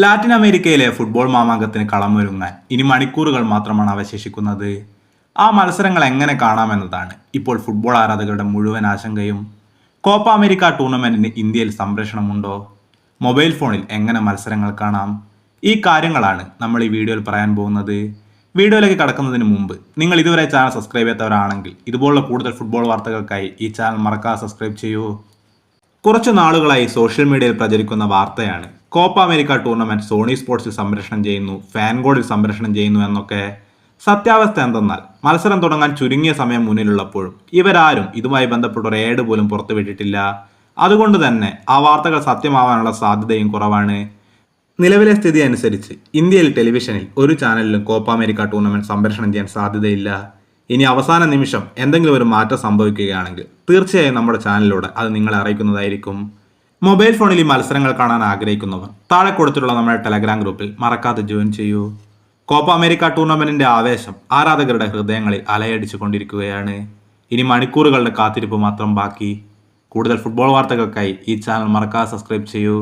Latin അമേരിക്കയിലെ football മാമാങ്കത്തിന് കളമൊരുങ്ങാൻ ഇനി മണിക്കൂറുകൾ മാത്രമാണ് അവശേഷിക്കുന്നത്. ആ മത്സരങ്ങൾ എങ്ങനെ കാണാമെന്നതാണ് ഇപ്പോൾ ഫുട്ബോൾ ആരാധകരുടെ മുഴുവൻ ആശങ്കയും. കോപ്പ അമേരിക്ക ടൂർണമെന്റിന് ഇന്ത്യയിൽ സംപ്രേഷണമുണ്ടോ? മൊബൈൽ ഫോണിൽ എങ്ങനെ മത്സരങ്ങൾ കാണാം? ഈ കാര്യങ്ങളാണ് നമ്മൾ ഈ വീഡിയോയിൽ പറയാൻ പോകുന്നത്. വീഡിയോയിലേക്ക് കടക്കുന്നതിന് മുമ്പ് നിങ്ങൾ ഇതുവരെ ചാനൽ സബ്സ്ക്രൈബ് ചെയ്യാത്തവരാണെങ്കിൽ ഇതുപോലുള്ള കൂടുതൽ ഫുട്ബോൾ വാർത്തകൾക്കായി ഈ ചാനൽ മറക്കാതെ സബ്സ്ക്രൈബ് ചെയ്യൂ. കുറച്ചു നാളുകളായി സോഷ്യൽ മീഡിയയിൽ പ്രചരിക്കുന്ന വാർത്തയാണ് കോപ്പ അമേരിക്ക ടൂർണമെന്റ് സോണി സ്പോർട്സിൽ സംപ്രേഷണം ചെയ്യുന്നു, ഫാൻഗോഡിൽ സംപ്രേഷണം ചെയ്യുന്നു എന്നൊക്കെ. സത്യാവസ്ഥ എന്തെന്നാൽ മത്സരം തുടങ്ങാൻ ചുരുങ്ങിയ സമയം മുന്നിലുള്ളപ്പോഴും ഇവരാരും ഇതുമായി ബന്ധപ്പെട്ട ഒരു ഏഡ് പോലും പുറത്തുവിട്ടിട്ടില്ല. അതുകൊണ്ട് തന്നെ ആ വാർത്തകൾ സത്യമാവാനുള്ള സാധ്യതയും കുറവാണ്. നിലവിലെ സ്ഥിതി അനുസരിച്ച് ഇന്ത്യയിൽ ടെലിവിഷനിൽ ഒരു ചാനലിലും കോപ്പ അമേരിക്ക ടൂർണമെന്റ് സംപ്രേഷണം ചെയ്യാൻ സാധ്യതയില്ല. ഇനി അവസാന നിമിഷം എന്തെങ്കിലും ഒരു മാറ്റം സംഭവിക്കുകയാണെങ്കിൽ തീർച്ചയായും നമ്മുടെ ചാനലിലൂടെ അത് നിങ്ങളെ അറിയിക്കുന്നതായിരിക്കും. മൊബൈൽ ഫോണിൽ ഈ മത്സരങ്ങൾ കാണാൻ ആഗ്രഹിക്കുന്നവർ താഴെ കൊടുത്തിട്ടുള്ള നമ്മുടെ ടെലഗ്രാം ഗ്രൂപ്പിൽ മറക്കാതെ ജോയിൻ ചെയ്യൂ. കോപ്പ അമേരിക്ക ടൂർണമെന്റിന്റെ ആവേശം ആരാധകരുടെ ഹൃദയങ്ങളിൽ അലയടിച്ചു കൊണ്ടിരിക്കുകയാണ്. ഇനി മണിക്കൂറുകളുടെ കാത്തിരിപ്പ് മാത്രം ബാക്കി. കൂടുതൽ ഫുട്ബോൾ വാർത്തകൾക്കായി ഈ ചാനൽ മറക്കാതെ സബ്സ്ക്രൈബ് ചെയ്യൂ.